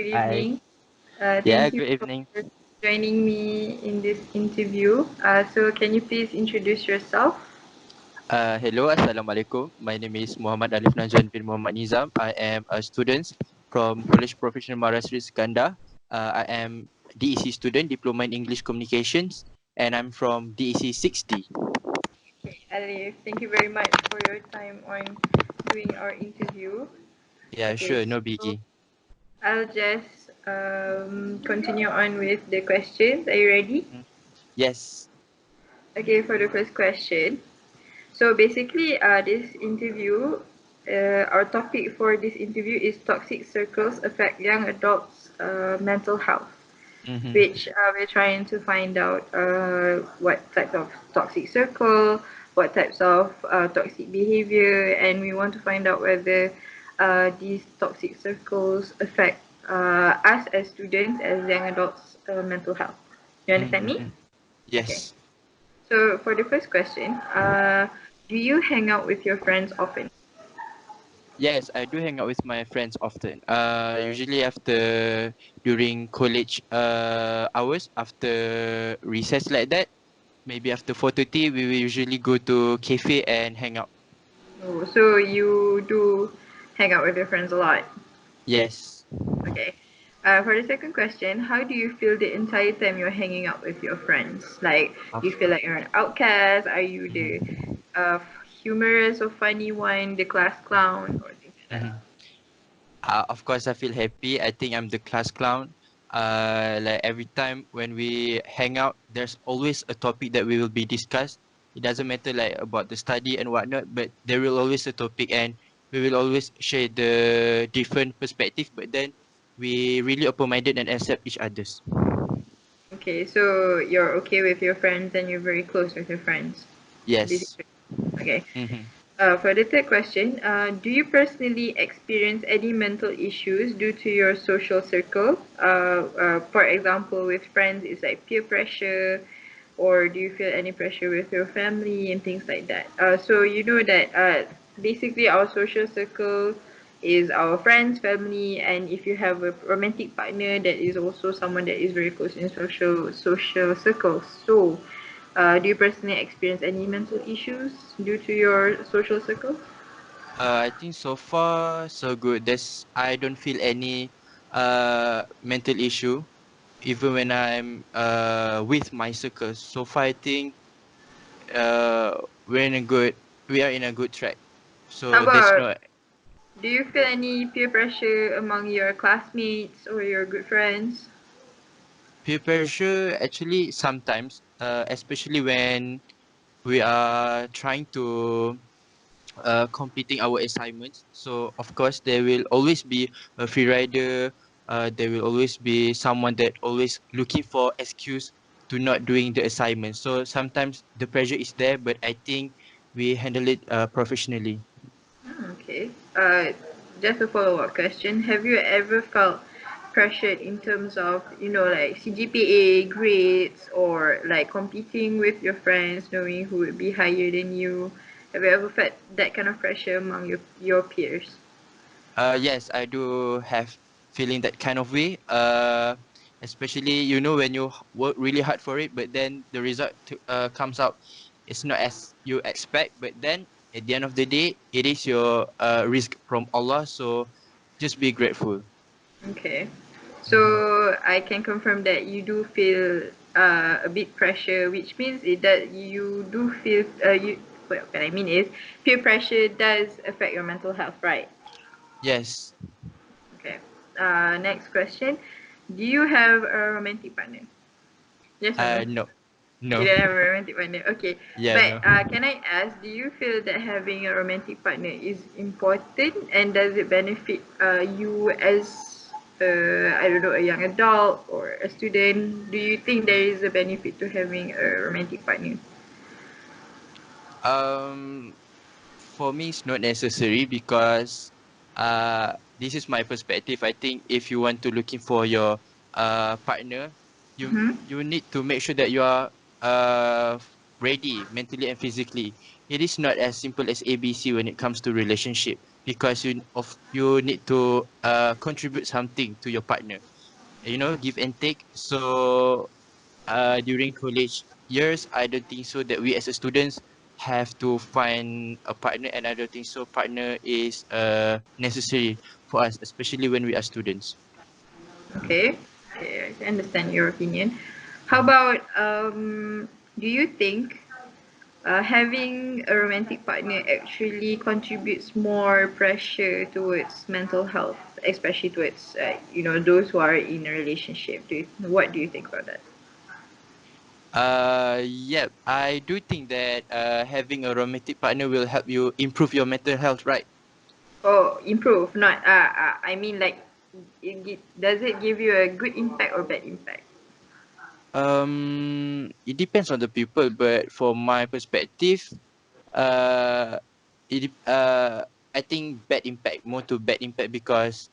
good Hi. evening. Yeah, Thank you good for evening. joining me in this interview. So can you please introduce yourself? Hello, Assalamualaikum. My name is Muhammad Alif Najwan bin Muhammad Nizam. I am a student from College Professional Marasri Skandar. I am DEC student, Diploma in English Communications, and I'm from DEC 6D. Okay, Alif, thank you very much for your time on doing our interview. Yeah, Okay, sure, no so biggie. I'll just continue on with the questions. Are you ready? Mhm. Yes. Okay, for the first question. So basically, this interview, our topic for this interview is toxic circles affect young adults' mental health, Mm-hmm. which we're trying to find out what type of toxic circle, what types of toxic behavior, and we want to find out whether these toxic circles affect us as students, as young adults' mental health. You understand me? Mm-hmm. Okay. Yes. So for the first question, do you hang out with your friends often? Yes, I do hang out with my friends often. Usually after during college hours, after recess like that. Maybe after 4:30, we will usually go to cafe and hang out. Oh, so you do hang out with your friends a lot. Yes. Okay. For the second question, how do you feel the entire time you're hanging out with your friends? Like, do you Of, feel like you're an outcast? Are you the mhm, uh, humorous or funny one, the class clown, or things like that? mhm. Of course, I feel happy. I think I'm the class clown. Like every time when we hang out, there's always a topic that we will be discussed. It doesn't matter like about the study and whatnot, but there will always a topic, and we will always share the different perspective. But then we really open-minded and accept each other's. Okay, so you're okay with your friends and you're very close with your friends. Yes. Basically. Okay. Mm-hmm. For the third question, do you personally experience any mental issues due to your social circle? For example, with friends, it's like peer pressure, or do you feel any pressure with your family and things like that? So you know that basically our social circle is our friends, family, and if you have a romantic partner, that is also someone that is very close in social circles. So do you personally experience any mental issues due to your social circle? I think so far so good. I don't feel any mental issue even when I'm with my circles. So far I think uh we're in a good we are in a good track. How So there's about, no do you feel any peer pressure among your classmates or your good friends? peer pressure actually sometimes, especially when we are trying to completing our assignments. So of course there will always be a free rider. There will always be someone that always looking for excuse to not doing the assignment. So sometimes the pressure is there, but I think we handle it professionally. Okay. Just a follow-up question. Have you ever felt pressured in terms of, like CGPA grades or like competing with your friends, knowing who would be higher than you? Have you ever felt that kind of pressure among your peers? Yes, I do have feeling that kind of way. Especially when you work really hard for it, but then the result comes out, it's not as you expect. But then at the end of the day, it is your risk from Allah. So just be grateful. Okay. Mm-hmm. So I can confirm that you do feel a bit pressure, which means that you do feel what I mean is peer pressure does affect your mental health, right? Yes. Okay. Next question. Do you have a romantic partner? Yes or no? No. You No. don't have a romantic partner. Okay. Yeah. But No. can I ask, do you feel that having a romantic partner is important and does it benefit you as I don't know, a young adult or a student? Do you think there is a benefit to having a romantic partner? Um. For me, it's not necessary because this is my perspective. I think if you want to looking for your partner, Mm-hmm. you need to make sure that you are ready mentally and physically. It is not as simple as ABC when it comes to relationship. because you need to contribute something to your partner, give and take. So during college years, I don't think so that we as a students have to find a partner, and I don't think so partner is necessary for us, especially when we are students. Okay. Okay, I understand your opinion. How about do you think having a romantic partner actually contributes more pressure towards mental health, especially towards those who are in a relationship? What do you think about that? Yeah, I do think that having a romantic partner will help you improve your mental health, right? Oh, improve, not I mean like, does it give you a good impact or bad impact? It depends on the people, but for my perspective, uh, I think bad impact, more to bad impact, because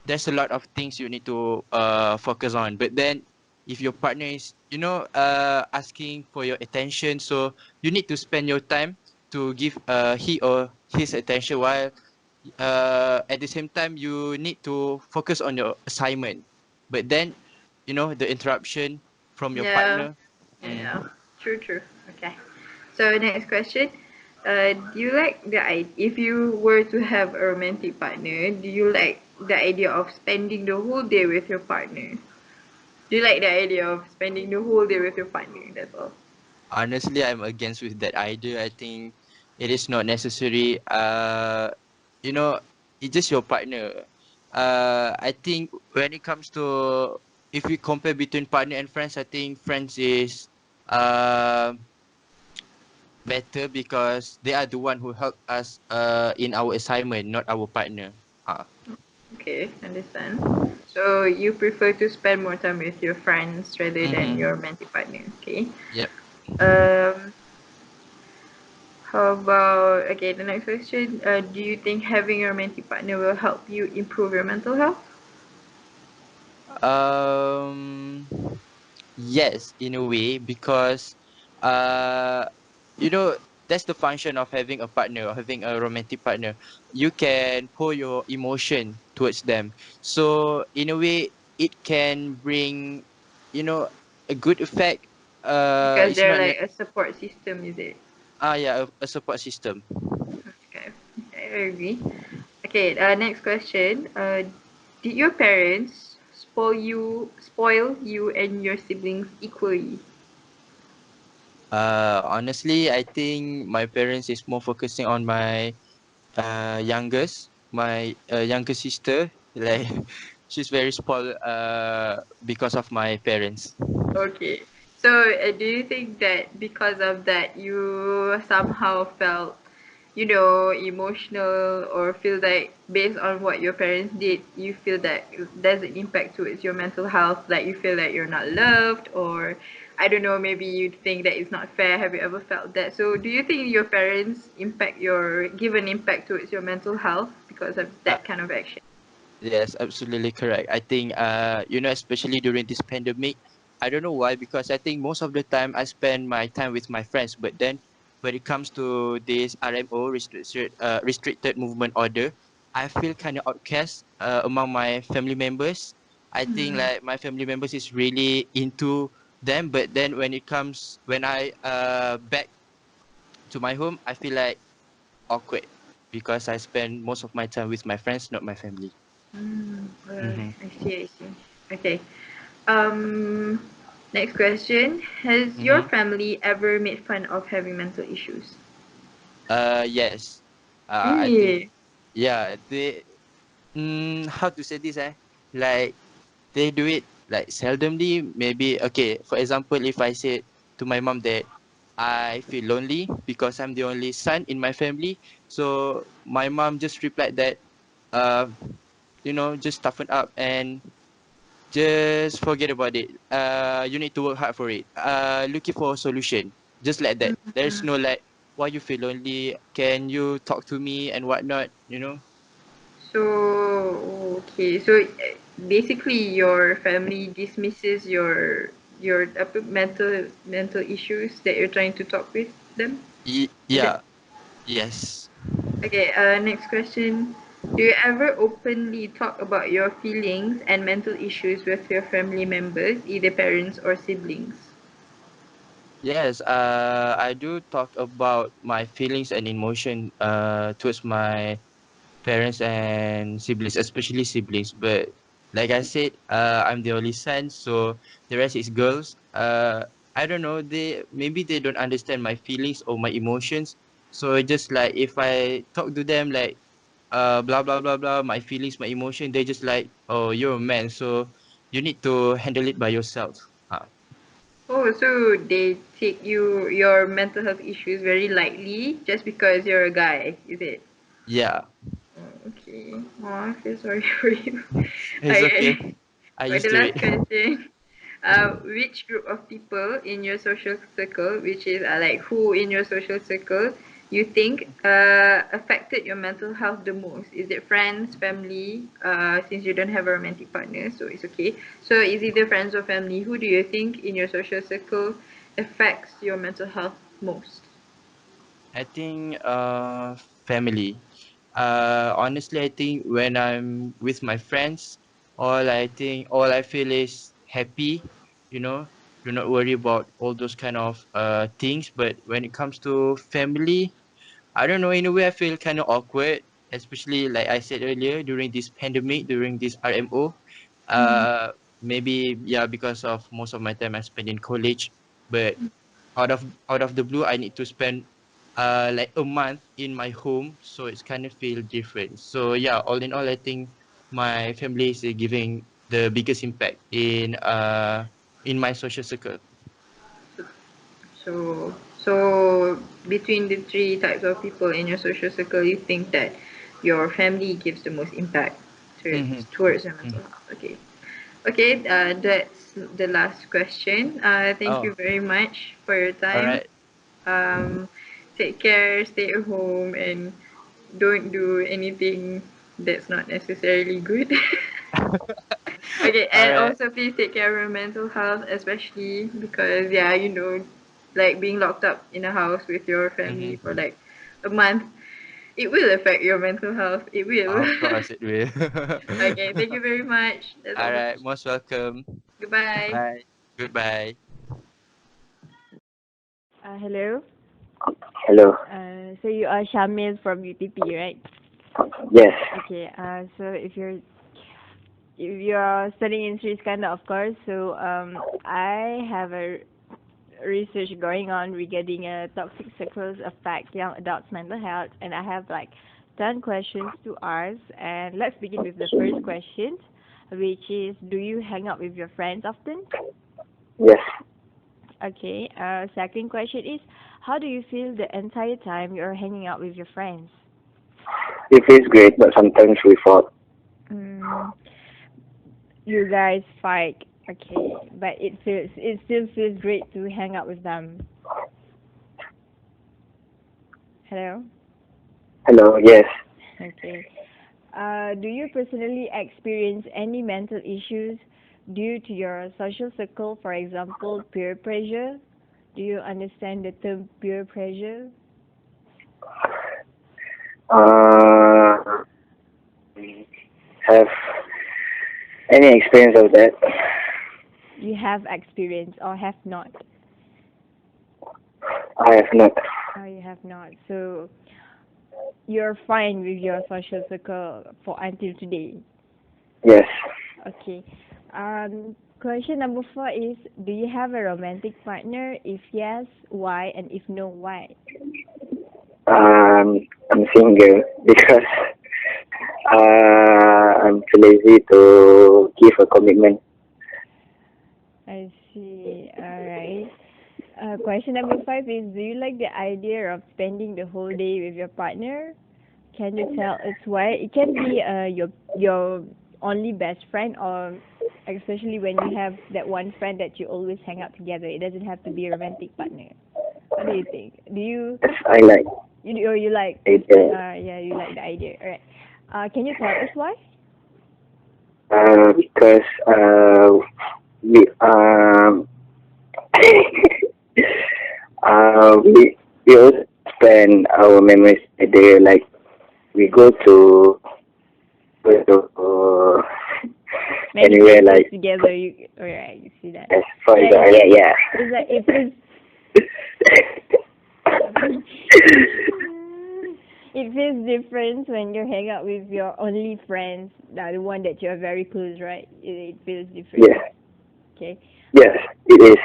there's a lot of things you need to focus on. But then, if your partner is, asking for your attention, so you need to spend your time to give he or his attention, while at the same time you need to focus on your assignment. But then, the interruption from your Yeah, partner. Mm. yeah, true, true. Okay. So next question. Do you like if you were to have a romantic partner, do you like the idea of spending the whole day with your partner? Do you like the idea of spending the whole day with your partner? That's all. Honestly, I'm against with that idea. I think it is not necessary. You know, it's just your partner. I think when it comes to, if we compare between partner and friends, I think friends is uh better, because they are the one who help us in our assignment, not our partner. Okay, understand. So you prefer to spend more time with your friends rather than Mm-hmm. your romantic partner. Okay. Yep. Um, how about, okay, the next question. Do you think having a romantic partner will help you improve your mental health? Um. Yes, in a way, because uh you know that's the function of having a partner, or having a romantic partner. You can pour your emotion towards them. So in a way, it can bring, you know, a good effect. Because It's they're not like a support system, is it? yeah, a support system. Okay, okay, I agree. Okay, next question. Did your parents spoil you and your siblings equally? Honestly, I think my parents is more focusing on my my younger sister. Like, she's very spoiled because of my parents. Okay. So, do you think that because of that, you somehow felt, emotional, or feel like based on what your parents did, you feel that there's an impact towards your mental health? Like you feel like you're not loved, or I don't know, maybe you think that it's not fair. Have you ever felt that? So, do you think your parents give an impact towards your mental health because of Uh, that kind of action? yes, absolutely correct. I think especially during this pandemic, I don't know why, because I think most of the time I spend my time with my friends, but then when it comes to this RMO, restricted movement order, I feel kind of outcast among my family members. I think Hmm. like my family members is really into them, but then when I back to my home, I feel like awkward, because I spend most of my time with my friends, not my family. Mm-hmm. I see, I see. Okay. Um, Next question. Has your Mm-hmm. family ever made fun of having mental issues? Yes. I think, Really? yeah, how to say this, like, they do it like seldomly. Maybe, okay, for example, if I say to my mom that I feel lonely because I'm the only son in my family, so my mom just replied that, uh, just toughen up and just forget about it. You need to work hard for it. Looking for a solution. Just like that. There's no like, why you feel lonely? Can you talk to me and whatnot? So, okay. So, basically, your family dismisses your mental issues that you're trying to talk with them. Is it? Yeah. Yes. Okay, next question. Do you ever openly talk about your feelings and mental issues with your family members, either parents or siblings? Yes, I do talk about my feelings and emotion towards my parents and siblings, especially siblings. But like I said, I'm the only son, so the rest is girls. I don't know. They don't understand my feelings or my emotions. So just like if I talk to them like blah blah blah blah, my feelings, my emotion, they just like, oh, you're a man, so you need to handle it by yourself. Oh, so they take your mental health issues very lightly just because you're a guy, is it? Yeah, Oh, okay. Oh, I feel sorry for you. it's okay. Okay. I For used the to it. last question, which group of people in your social circle, which is like who in your social circle, you think affected your mental health the most? Is it friends, family? Since you don't have a romantic partner, so it's okay. So is either friends or family? Who do you think in your social circle affects your mental health most? I think family. Honestly, I think when I'm with my friends, all I feel is happy. You know, do not worry about all those kind of things. But when it comes to family, I don't know. In a way, I feel kind of awkward, especially like I said earlier during this pandemic, during this RMO. Mm. Maybe yeah, because of most of my time I spent in college, but out of the blue I need to spend like a month in my home, so it's kind of feel different. So yeah, all in all, I think my family is giving the biggest impact in my social circle. So between the three types of people in your social circle, you think that your family gives the most impact Mm-hmm. towards your mental Mm-hmm. health. Okay. Okay, that's the last question. Thank Oh, you very much for your all time. right. Um, take care, stay at home, and don't do anything that's not necessarily good. Okay, All and right. also please take care of your mental health, especially because yeah, like being locked up in a house with your family for Mm-hmm. like a month, it will affect your mental health. It will. Of course it will. Okay, thank you very much. That's all All the right, questions. most welcome. Goodbye. Bye. Goodbye. Hello. Hello. So you are Shamil from UTP, right? Yes. Okay. So if you're studying in Sri Skanda, of course. So I have a research going on regarding toxic circles affect young adults' mental health, and I have like 10 questions to ask. And let's begin with the first question, which is, do you hang out with your friends often? Yes. Okay. Second question is, how do you feel the entire time you're hanging out with your friends? It feels great, but sometimes we fought. Mm, you guys fight. Okay, but it still feels great to hang out with them. Hello. Hello. Yes. Okay. Do you personally experience any mental issues due to your social circle? For example, peer pressure. Do you understand the term peer pressure? Uh, have any experience of that? You have experience or have not? I have not. Oh, you have not. So you're fine with your social circle for until today. Yes. Okay. Question number four is, do you have a romantic partner? If yes, why? And if no, why? I'm single because I'm too lazy to give a commitment. I see. All right. Question number five is, do you like the idea of spending the whole day with your partner? Can you tell us why? It can be your only best friend, or especially when you have that one friend that you always hang out together. It doesn't have to be a romantic partner. What do you think? Do you Yes, I like or you like? it. Yeah, you like the idea. All right. Can you tell us why? Because we we also spend our memories together, like we go to Many anywhere places like together. Alright, you see that. as far as Yeah. It's like it feels it feels different when you hang out with your only friends, the one that you're very close, right? It feels different. Yes, Okay. yes, it is.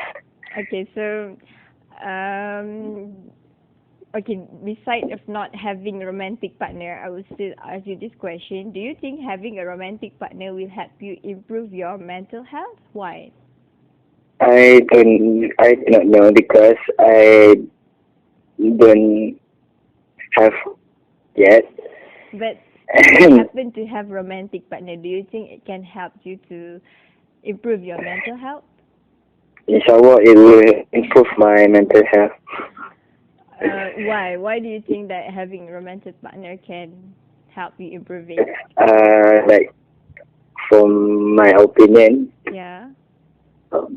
Okay, so okay, besides of not having a romantic partner, I will still ask you this question. Do you think having a romantic partner will help you improve your mental health? Why? I do not know because I don't have yet. But if you happen to have romantic partner, do you think it can help you to improve your mental health? Inshallah, it will improve my mental health. Why? Why do you think that having a romantic partner can help you improve it? Like, from my opinion, Yeah.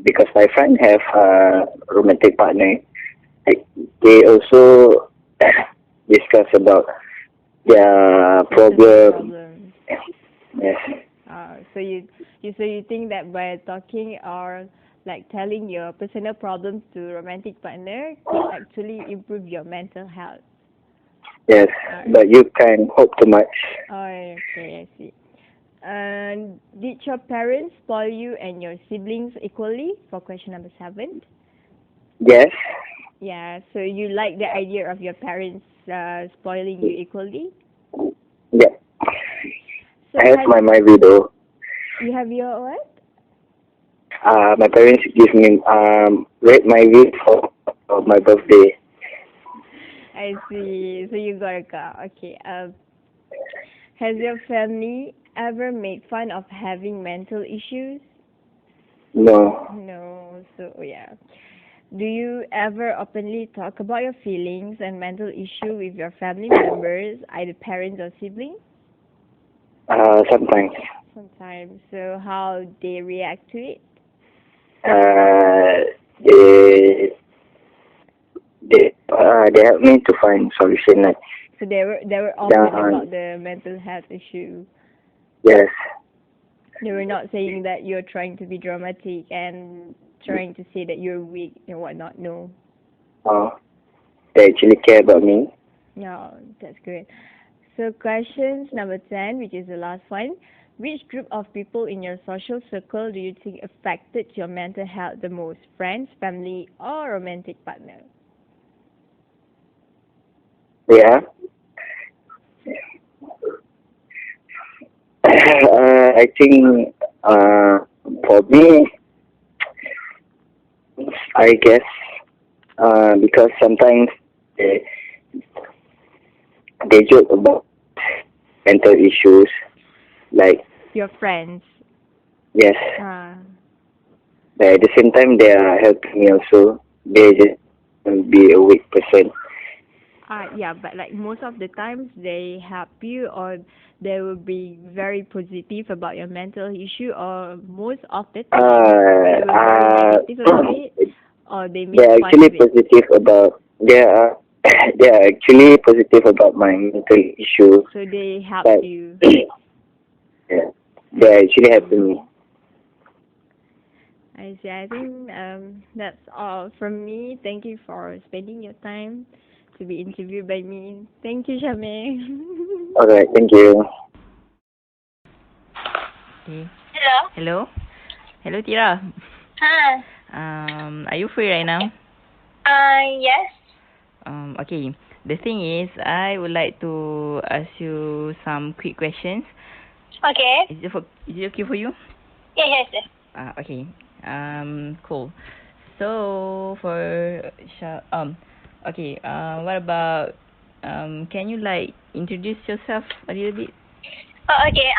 because my friend have a romantic partner, like, they also discuss about their problem. Yes. So you think that by talking or like telling your personal problems to romantic partner can actually improve your mental health? Yes, but you can hope too much. Oh, okay, I see. Did your parents spoil you and your siblings equally? For question number 7. Yes. Yeah, so you like the idea of your parents spoiling you equally? Yeah. So I have my video. You have your what? My parents give me rate my video for my birthday. I see. So you got a car. Okay. Has your family ever made fun of having mental issues? No. No. So yeah. Do you ever openly talk about your feelings and mental issue with your family members, either parents or siblings? Sometimes. Sometimes. So how they react to it? They help me to find solution. Like, so they were open about the mental health issue. Yes. They were not saying that you're trying to be dramatic and trying to say that you're weak and whatnot. No. Oh, they actually care about me. No, that's good. So questions number 10, which is the last one. Which group of people in your social circle do you think affected your mental health the most? Friends, family, or romantic partner? Yeah. I think for me, I guess because sometimes they joke about mental issues, like your friends. Yes. But at the same time, they are helping me also. They just be a weak person. Yeah, but like most of the times they help you, or they will be very positive about your mental issue, or most of the time they will be very negative about it, or they make They are fun actually of it. positive about. They are actually positive about my mental issue. So they help you. Yeah, they are actually helping me. I see. I think that's all from me. Thank you for spending your time to be interviewed by me. Thank you, Shame. Alright, thank you. Okay. Hello. Hello. Hello, Tira. Hi. Are you free right now? Yes. Okay. The thing is, I would like to ask you some quick questions. Okay. Is it okay for you? Yes. Okay. Cool. So okay. What about can you like introduce yourself a little bit? Okay.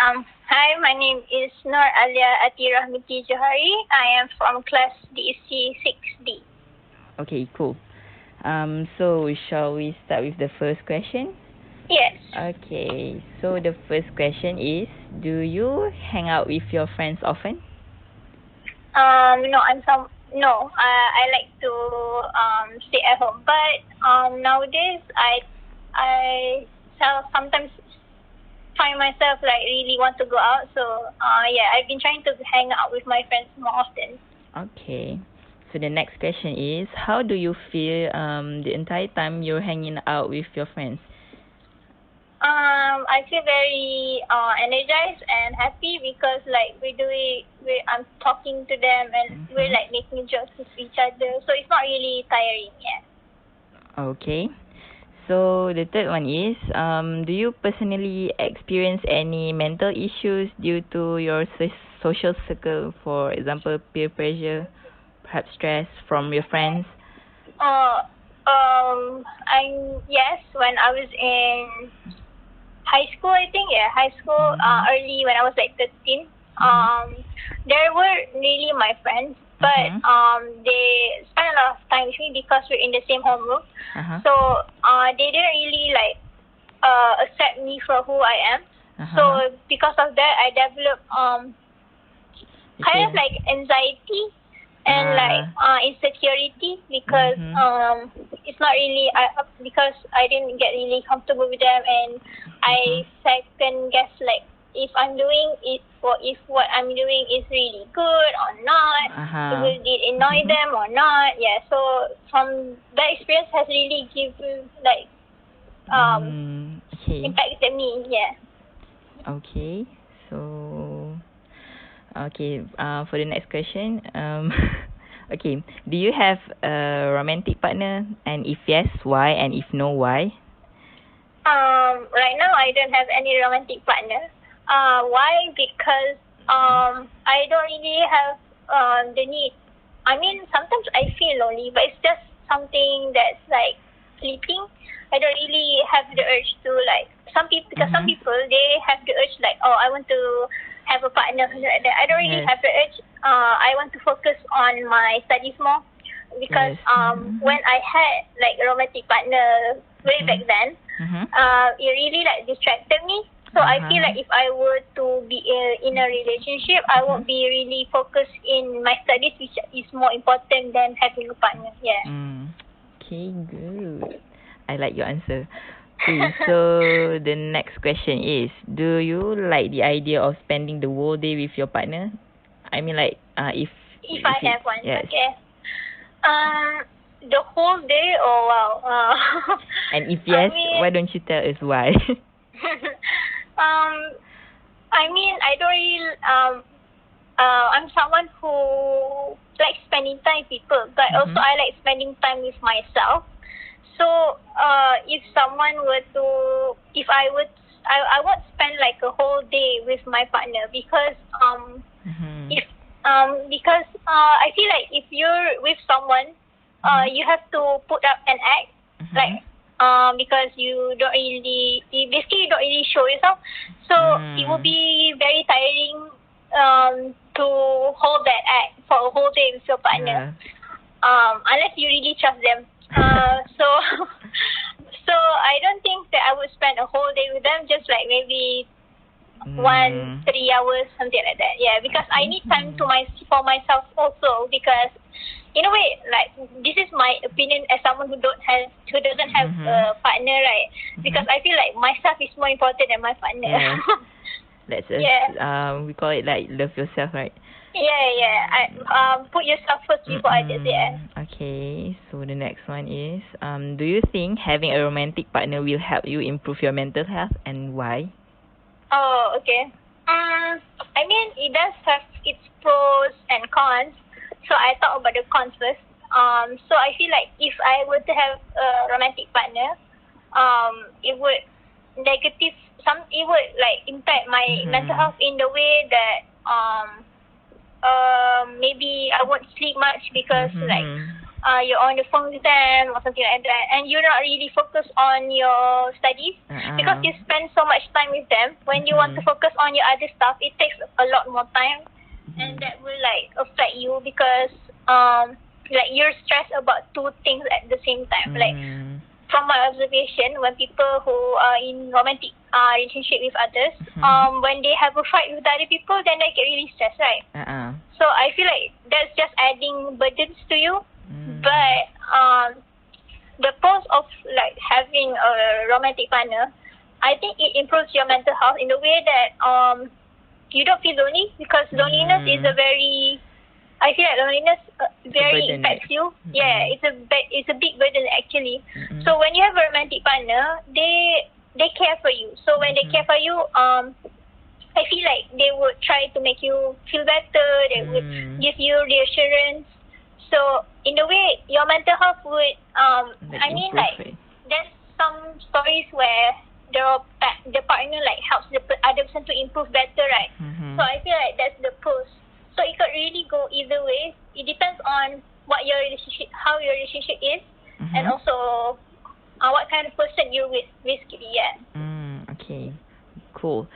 Hi. My name is Nur Alia Atira Miti Johari. I am from class DEC 6D. Okay. Cool. So shall we start with the first question? Yes. Okay. So the first question is, do you hang out with your friends often? No. I like to stay at home, but nowadays I sometimes find myself like really want to go out. So yeah, I've been trying to hang out with my friends more often. Okay. So the next question is, how do you feel the entire time you're hanging out with your friends? I feel very energized and happy because like I'm talking to them and we're like making jokes with each other. So it's not really tiring yet. Okay. So the third one is, do you personally experience any mental issues due to your social circle? For example, peer pressure, perhaps stress from your friends? Yes, when I was in high school, I think, high school, early when I was like 13, there were really my friends, but they spent a lot of time with me because we're in the same homeroom. So they didn't really like accept me for who I am. So because of that, I developed kind of like anxiety and like insecurity because it's not really because I didn't get really comfortable with them, and I second guess like if I'm doing it or if what I'm doing is really good or not, will it annoy them or not? Yeah, so from that experience has really given like impacted me. Yeah. Okay, so for the next question, okay, do you have a romantic partner, and if yes, why, and if no, why? Right now I don't have any romantic partner. Why? Because I don't really have the need. I mean, sometimes I feel lonely, but it's just something that's like fleeting. I don't really have the urge to like some people, because some people they have the urge like, oh, I want to have a partner, something like that. I don't really have the urge. I want to focus on my studies more because when I had like a romantic partner way back then, it really like distracted me. So I feel like if I were to be in a relationship, I won't be really focused in my studies, which is more important than having a partner. Yeah. Okay, good. I like your answer. Okay, so the next question is, do you like the idea of spending the whole day with your partner? I mean, like, if I have one, yes. Okay. The whole day, oh wow. And if yes, why don't you tell us why? I mean, I don't really, I'm someone who likes spending time with people, but also I like spending time with myself. So, if someone were to, if I would, I won't spend like a whole day with my partner because, because I feel like if you're with someone, you have to put up an act, like, because you basically don't really show yourself. So it will be very tiring to hold that act for a whole day with your partner, unless you really trust them. So I don't think that I would spend a whole day with them, just like maybe 3 hours, something like that. Yeah, because I need time for myself also, because in a way, like, this is my opinion as someone who doesn't have a partner, right? Because I feel like myself is more important than my partner. That's we call it like love yourself, right? Yeah. Put yourself first before others. Yeah. Okay, so the next one is, do you think having a romantic partner will help you improve your mental health, and why? Oh, okay. I mean, it does have its pros and cons. So I talk about the cons first. So I feel like if I were to have a romantic partner, it would like impact my mental health in the way that maybe I won't sleep much because like you're on the phone with them or something like that, and you're not really focused on your studies because you spend so much time with them. When you want to focus on your other stuff, it takes a lot more time, and that will like affect you because like you're stressed about two things at the same time. Like from my observation, when people who are in romantic relationship with others, when they have a fight with other people, then they get really stressed, right? So I feel like that's just adding burdens to you. But the pros of like having a romantic partner I think it improves your mental health in the way that you don't feel lonely, because loneliness is a very, I feel like loneliness very burden, impacts right? you. Yeah, it's a big burden actually. So when you have a romantic partner, they care for you. So when they care for you, I feel like they would try to make you feel better. They would give you reassurance. So in a way, your mental health would. I mean, like there's some stories where the partner like helps the other person to improve better, right? So I feel like that's the pros. So it could really go either way. It depends on what your relationship, how your relationship is, and also what kind of person you're with, basically. Yeah. Okay, cool.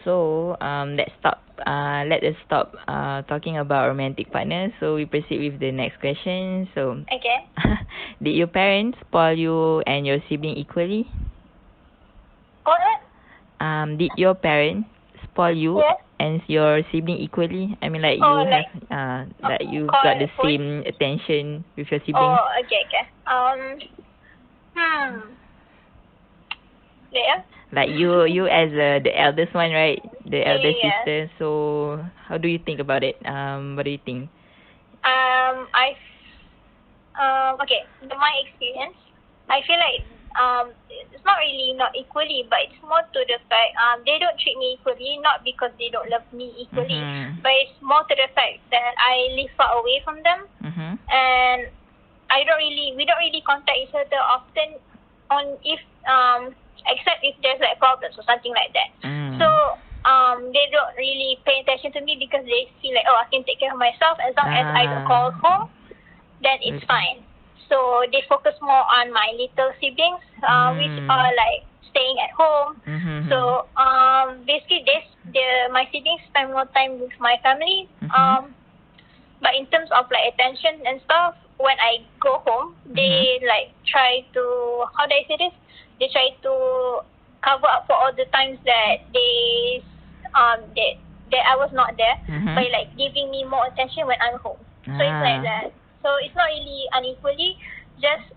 So let's stop. Let us stop talking about romantic partners. So we proceed with the next question. So, Okay. did your parents spoil you and your sibling equally? What? Did your parents spoil you Yes. and your sibling equally? I mean, like Oh, you like, have like you got the same attention with your siblings. Oh, okay. Yeah. Like you as the eldest one, right? The eldest Yeah. sister. So how do you think about it? What do you think? Okay. My experience, I feel like it's not really not equally, but it's more to the fact they don't treat me equally, not because they don't love me equally, but it's more to the fact that I live far away from them, and we don't really contact each other often, except if there's like problems or something like that. So they don't really pay attention to me because they feel like, oh, I can take care of myself as long as I don't call home, then it's fine. So they focus more on my little siblings, which are like staying at home. So basically, my siblings spend more time with my family. But in terms of like attention and stuff, when I go home, they like try to, how do I say this? They try to cover up for all the times that that I was not there by like giving me more attention when I'm home. So it's like that. So it's not really unequally, just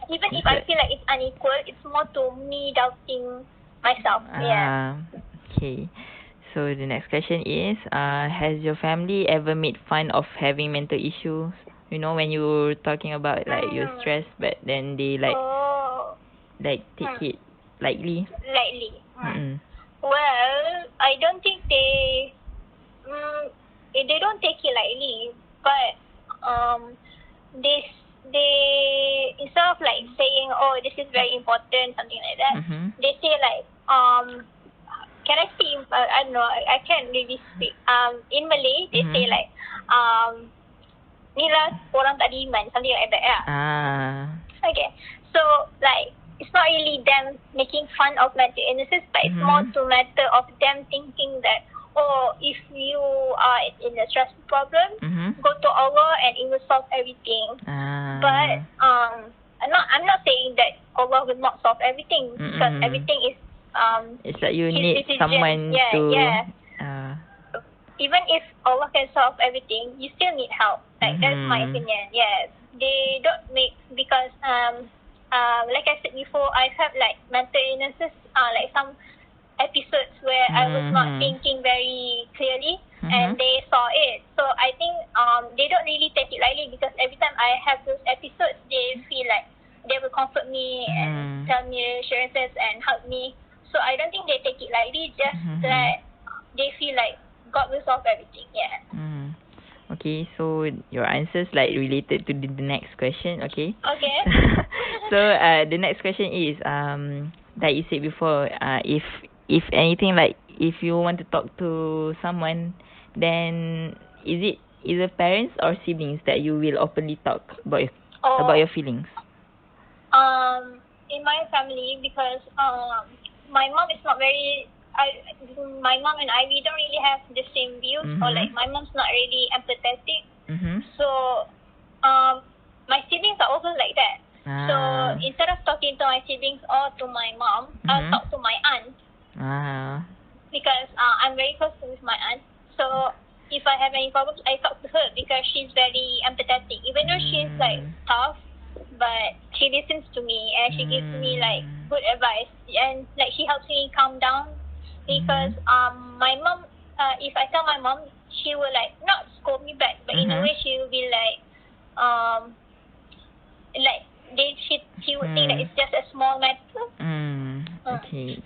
even if I feel like it's unequal, it's more to me doubting myself. Yeah. Okay. So the next question is, has your family ever made fun of having mental issues? You know, when you're talking about like you're stressed, but then they like take it lightly. Lightly. Well, I don't think they don't take it lightly, but they instead of like saying, oh, this is very important, something like that, they say like, can I speak I don't know, I can't really speak in Malay, they say like ni lah orang tak ada iman, something like that. Okay, so like it's not really them making fun of mental illnesses, but it's more to matter of them thinking that, oh, if you are in a stressful problem, go to Allah and it will solve everything. But I'm not saying that Allah will not solve everything, because everything is it's like you need decision. someone to even if Allah can solve everything, you still need help. Like that's my opinion. Yes, they don't make, because like I said before, I've had like mental illnesses, like some episodes where I was not thinking very clearly, and they saw it. So I think they don't really take it lightly, because every time I have those episodes, they feel like they will comfort me and tell me reassurances and help me. So I don't think they take it lightly, just that they feel like God will solve everything. Yeah. Okay, so your answers like related to the next question. Okay. Okay. So the next question is like you said before, if anything, like if you want to talk to someone, then is it either parents or siblings that you will openly talk about your feelings? In my family, because my mom is not very. My mom and I, we don't really have the same views, or like my mom's not really empathetic. So my siblings are also like that. So instead of talking to my siblings or to my mom, I'll talk to my aunt. Because I'm very close with my aunt. So if I have any problems, I talk to her, because she's very empathetic. Even though she's like tough, but she listens to me and she gives me like good advice, and like she helps me calm down because my mom, if I tell my mom, she will like not scold me back, but in a way she will be like she would think that it's just a small matter. Okay.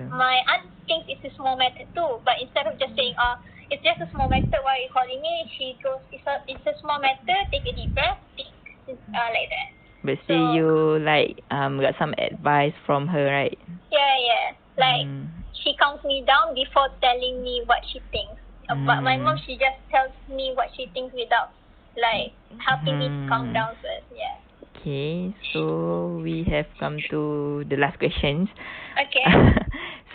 My aunt thinks it's a small matter too, but instead of just saying it's just a small matter, why are you calling me, she goes, it's a small matter, take a deep breath, think, like that. But still, you like got some advice from her, right? Yeah. Like she calms me down before telling me what she thinks. But my mom, she just tells me what she thinks without like helping me to calm down first. Yeah. Okay, so we have come to the last questions. Okay.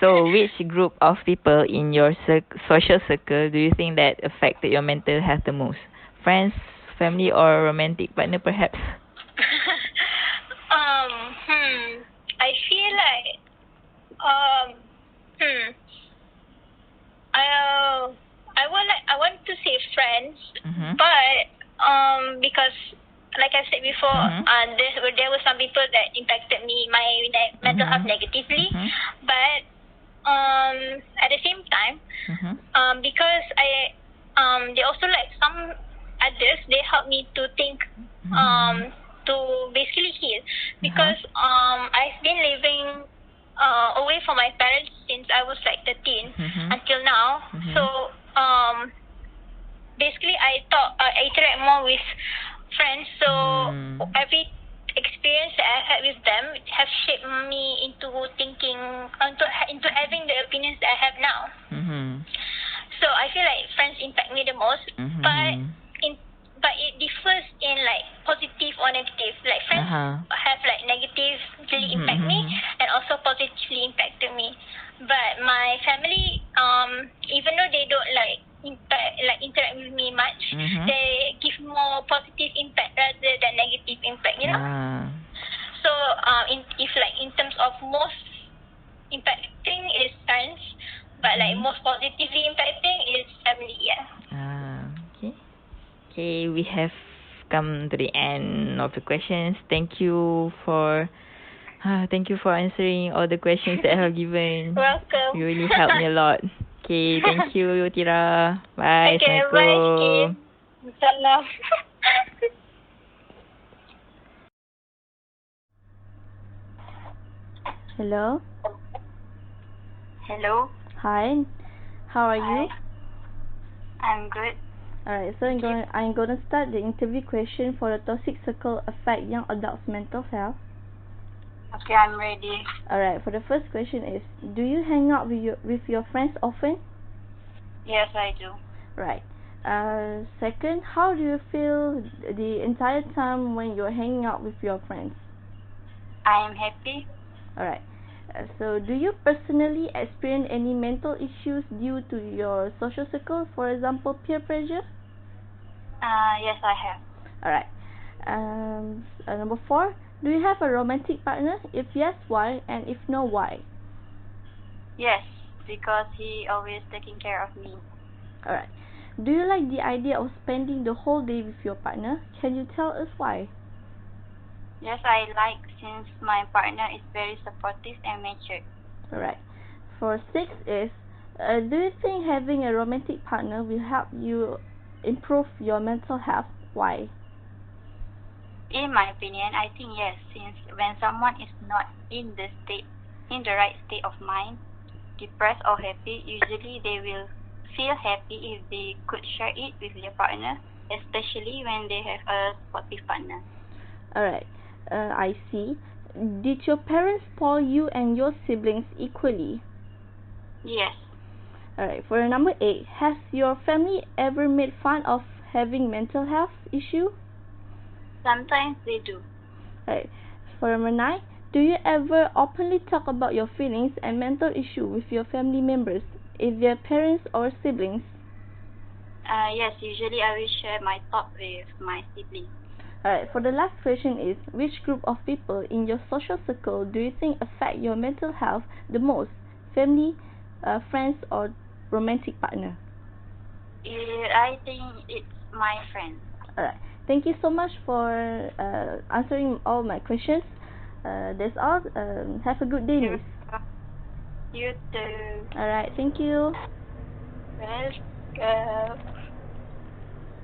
So, which group of people in your social circle do you think that affected your mental health the most? Friends, family, or romantic partner, perhaps? I feel like I want to say friends, but because like I said before, there were some people that impacted me, my mental health negatively, but at the same time, because they also like some others, they help me to think, to basically heal, because I've been living away from my parents since I was like 13 until now. So basically I interact more with friends, so every experience that I had with them have shaped me into thinking, into having the opinions that I have now. So I feel like friends impact me the most, but it differs in like positive or negative. Like friends have like negatively impact me and also positively impacted me. But my family, even though they don't like interact with me much, they give more positive impact rather than negative impact, you know. So in terms of most impacting is friends, but like most positively impacting is family. Okay, we have come to the end of the questions. Thank you for answering all the questions that I have given. Welcome. You really helped me a lot. Okay, thank you, Tira. Bye. Okay, Assalamualaikum. bye. Salam. Hello. Hello. Hi. How are you? I'm good. Alright, so I'm going to start the interview question for the toxic circle affect young adults' mental health. Okay, I'm ready. Alright, for the first question is, do you hang out with your friends often? Yes, I do. Right. Second, how do you feel the entire time when you're hanging out with your friends? I am happy. Alright. So, do you personally experience any mental issues due to your social circle, for example, peer pressure? Yes, I have. Alright. Number 4, do you have a romantic partner? If yes, why? And if no, why? Yes, because he always taking care of me. Alright. Do you like the idea of spending the whole day with your partner? Can you tell us why? Yes, I like, since my partner is very supportive and mature. Alright. For 6 is, do you think having a romantic partner will help you improve your mental health? Why? In my opinion, I think yes, since when someone is not in the right state of mind, depressed or happy, usually they will feel happy if they could share it with their partner, especially when they have a supportive partner. Alright. I see. Did your parents spoil you and your siblings equally? Yes. Alright, for number 8, has your family ever made fun of having mental health issue? Sometimes they do. Alright, for number 9, do you ever openly talk about your feelings and mental issue with your family members, if they're parents or siblings? Yes, usually I will share my thoughts with my siblings. Alright, for the last question is, which group of people in your social circle do you think affect your mental health the most? Family, friends, or romantic partner? I think it's my friends. Alright, thank you so much for answering all my questions. That's all. Have a good day, Miss. You too. Alright, thank you. Welcome.